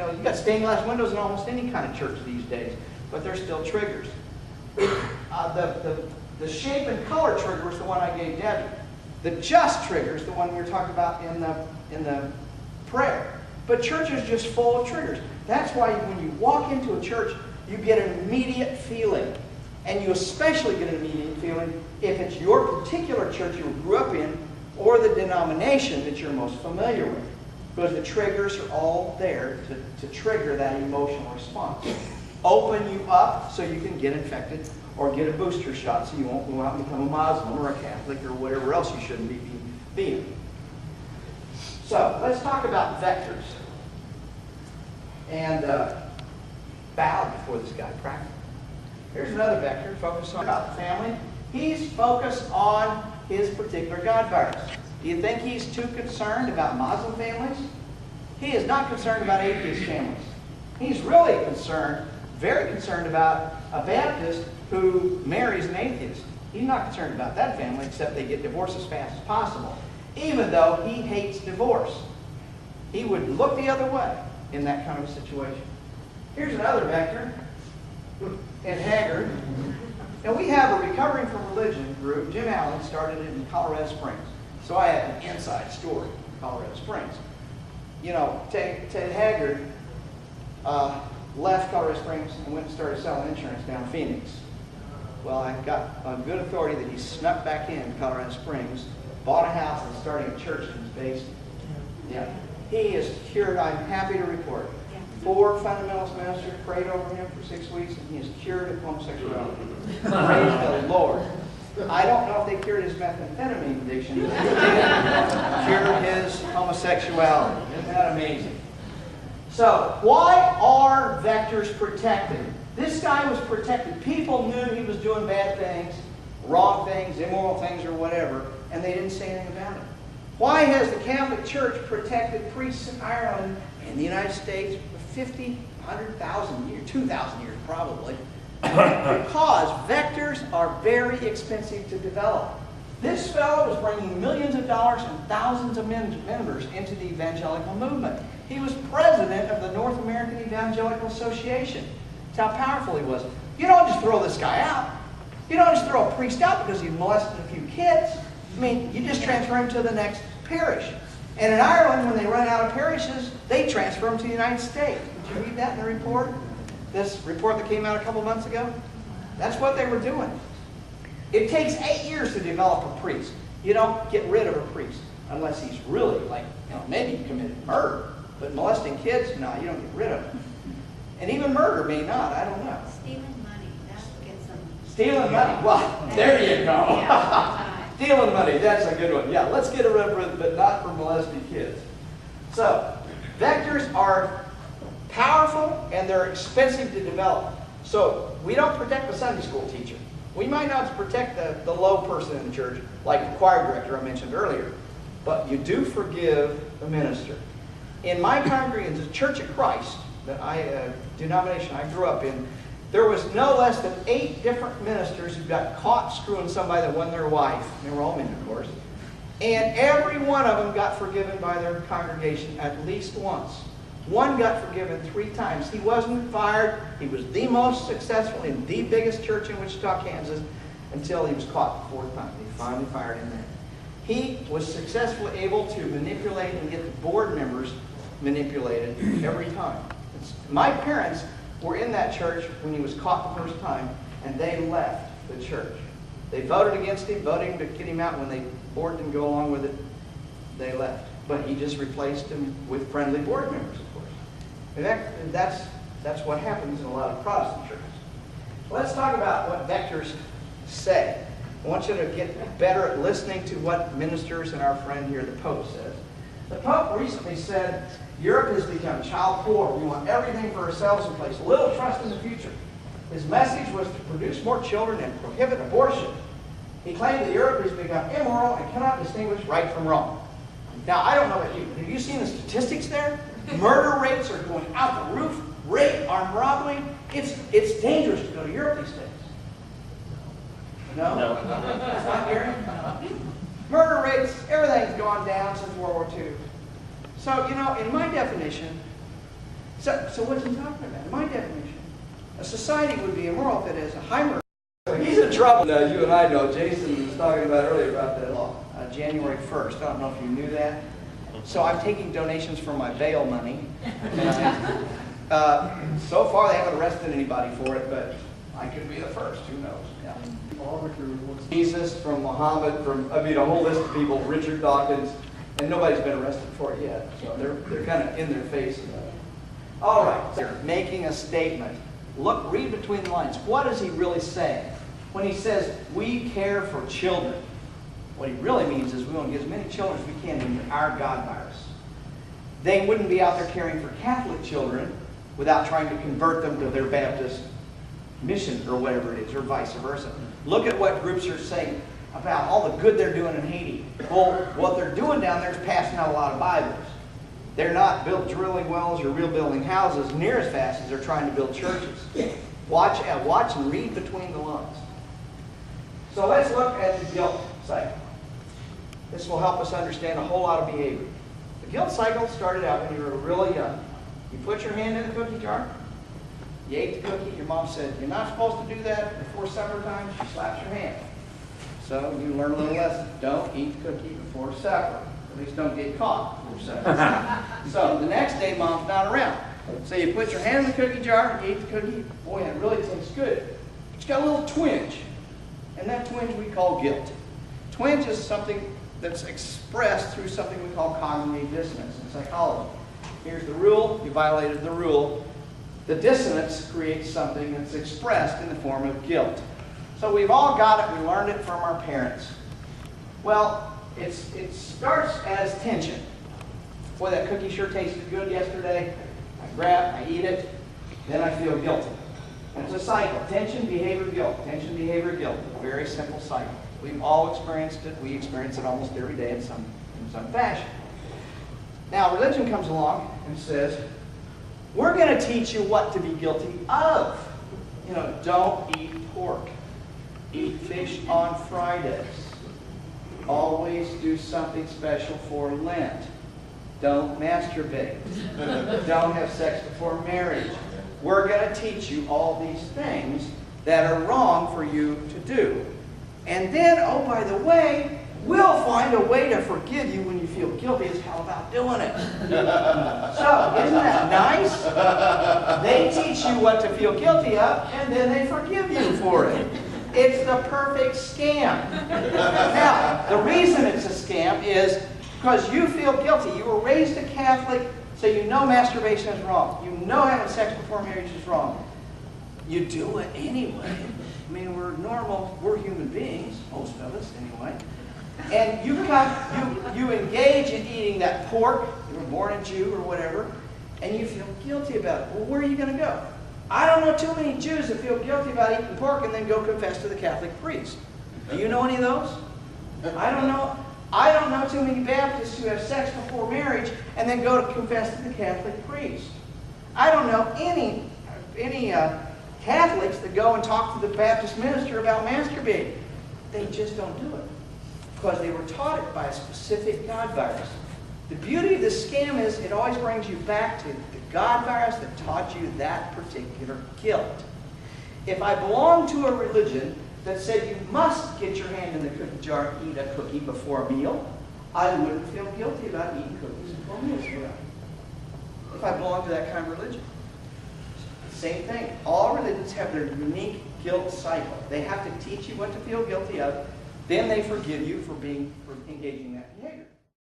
you got stained glass windows in almost any kind of church these days, but they're still triggers. The shape and color trigger is the one I gave Debbie. The just trigger is the one we were talking about in the prayer. But church is just full of triggers. That's why when you walk into a church, you get an immediate feeling. And you especially get an immediate feeling if it's your particular church you grew up in or the denomination that you're most familiar with. Because the triggers are all there to trigger that emotional response. Open you up so you can get infected or get a booster shot so you won't go out and become a Muslim or a Catholic or whatever else you shouldn't be being. So let's talk about vectors. And bow before this guy, practically. Here's another vector focused on about the family. He's focused on his particular God virus. Do you think he's too concerned about Muslim families? He is not concerned about atheist families. He's really concerned, very concerned about a Baptist who marries an atheist. He's not concerned about that family except they get divorced as fast as possible. Even though he hates divorce. He would look the other way in that kind of a situation. Here's another vector. Ed Haggard. And we have a Recovering from Religion group. Jim Allen started it in Colorado Springs. So I have an inside story in Colorado Springs. You know, Ted Haggard left Colorado Springs and went and started selling insurance down in Phoenix. Well, I got on good authority that he snuck back in Colorado Springs, bought a house, and started a church in his basement. Yeah. He is cured, I'm happy to report. 4 fundamentalist ministers prayed over him for 6 weeks, and he is cured of homosexuality. Praise the Lord. I don't know if they cured his methamphetamine addiction, but they did cure his homosexuality. Isn't that amazing? So, why are vectors protected? This guy was protected. People knew he was doing bad things, wrong things, immoral things, or whatever, and they didn't say anything about it. Why has the Catholic Church protected priests in Ireland and the United States for 50, 100,000 years, 2,000 years probably? Because vectors are very expensive to develop. This fellow was bringing millions of dollars and thousands of members into the evangelical movement. He was president of the North American Evangelical Association. That's how powerful he was. You don't just throw this guy out. You don't just throw a priest out because he molested a few kids. I mean, you just transfer him to the next parish. And in Ireland, when they run out of parishes, they transfer them to the United States. Did you read that in the report? This report that came out a couple months ago? That's what they were doing. It takes 8 years to develop a priest. You don't get rid of a priest unless he's really, like, maybe he committed murder. But molesting kids, no, you don't get rid of him. And even murder may not, I don't know. Stealing money, that gets them. Stealing money, well, there you go. Yeah. Stealing money, that's a good one. Yeah, let's get rid of it, but not for molesting kids. So, vectors are powerful and they're expensive to develop. So, we don't protect the Sunday school teacher. We might not protect the low person in the church, like the choir director I mentioned earlier. But you do forgive the minister. In my congregation, the Church of Christ, the denomination I grew up in, there was no less than 8 different ministers who got caught screwing somebody that wasn't their wife. They were all men, of course. And every one of them got forgiven by their congregation at least once. One got forgiven 3 times. He wasn't fired. He was the most successful in the biggest church in Wichita, Kansas, until he was caught the 4th time. They finally fired him there. He was successfully able to manipulate and get the board members manipulated every time. My parents were in that church when he was caught the first time, and they left the church. They voted against him, voting to get him out. When the board didn't go along with it, they left. But he just replaced him with friendly board members, of course. And that's what happens in a lot of Protestant churches. Let's talk about what vectors say. I want you to get better at listening to what ministers and our friend here, the Pope, says. The Pope recently said, Europe has become child poor. We want everything for ourselves and place little trust in the future. His message was to produce more children and prohibit abortion. He claimed that Europe has become immoral and cannot distinguish right from wrong. Now, I don't know about you, but have you seen the statistics there? Murder rates are going out the roof. Rape, armed robbery. It's dangerous to go to Europe these days. No? No. It's not Gary? No. Murder rates, everything's gone down since World War II. So, in my definition, So what's he talking about? In my definition, a society would be immoral if it has a high He's in trouble. Now, you and I know, Jason was talking about earlier about that law. January 1st. I don't know if you knew that. So I'm taking donations from my bail money. So far, they haven't arrested anybody for it, but I could be the first. Who knows? Yeah. Jesus, from Muhammad, a whole list of people, Richard Dawkins, and nobody's been arrested for it yet. So they're kind of in their face about it. All right, they're making a statement. Look, read between the lines. What is he really saying? When he says, we care for children, what he really means is we want to get as many children as we can into our God virus. They wouldn't be out there caring for Catholic children without trying to convert them to their Baptist mission or whatever it is, or vice versa. Look at what groups are saying about all the good they're doing in Haiti. Well, what they're doing down there is passing out a lot of Bibles. They're not drilling wells or rebuilding houses near as fast as they're trying to build churches. Watch and read between the lines. So let's look at the guilt cycle. This will help us understand a whole lot of behavior. The guilt cycle started out when you were really young. You put your hand in the cookie jar. You ate the cookie. Your mom said, you're not supposed to do that before supper time. She slaps your hand. So you learn a little lesson. Don't eat the cookie before supper. At least don't get caught before supper. So the next day, mom's not around. So you put your hand in the cookie jar, you eat the cookie. Boy, it really tastes good. But you got a little twinge. And that twinge we call guilt. Twinge is something that's expressed through something we call cognitive dissonance in psychology. Here's the rule. You violated the rule. The dissonance creates something that's expressed in the form of guilt. So we've all got it. We learned it from our parents. Well, it starts as tension. Boy, that cookie sure tasted good yesterday. I eat it, then I feel guilty. And it's a cycle. Tension, behavior, guilt. Tension, behavior, guilt. A very simple cycle. We've all experienced it. We experience it almost every day in some fashion. Now, religion comes along and says, we're going to teach you what to be guilty of. You know, don't eat pork. Eat fish on Fridays. Always do something special for Lent. Don't masturbate. Don't have sex before marriage. We're going to teach you all these things that are wrong for you to do. And then, oh, by the way, we'll find a way to forgive you when you feel guilty as hell about doing it. So, isn't that nice? They teach you what to feel guilty of, and then they forgive you for it. It's the perfect scam. Now, the reason it's a scam is because you feel guilty. You were raised a Catholic, so you know masturbation is wrong. You know having sex before marriage is wrong. You do it anyway. I mean, we're normal. We're human beings, most of us anyway. And you engage in eating that pork. You were born a Jew or whatever, and you feel guilty about it. Well, where are you going to go? I don't know too many Jews that feel guilty about eating pork and then go confess to the Catholic priest. Do you know any of those? I don't know. I don't know too many Baptists who have sex before marriage and then go to confess to the Catholic priest. I don't know any Catholics that go and talk to the Baptist minister about masturbating. They just don't do it because they were taught it by a specific God virus. The beauty of this scam is it always brings you back to the God virus that taught you that particular guilt. If I belonged to a religion that said you must get your hand in the cookie jar and eat a cookie before a meal, I wouldn't feel guilty about eating cookies before meals. If I belonged to that kind of religion. Same thing. All religions have their unique guilt cycle. They have to teach you what to feel guilty of. Then they forgive you for engaging in that behavior.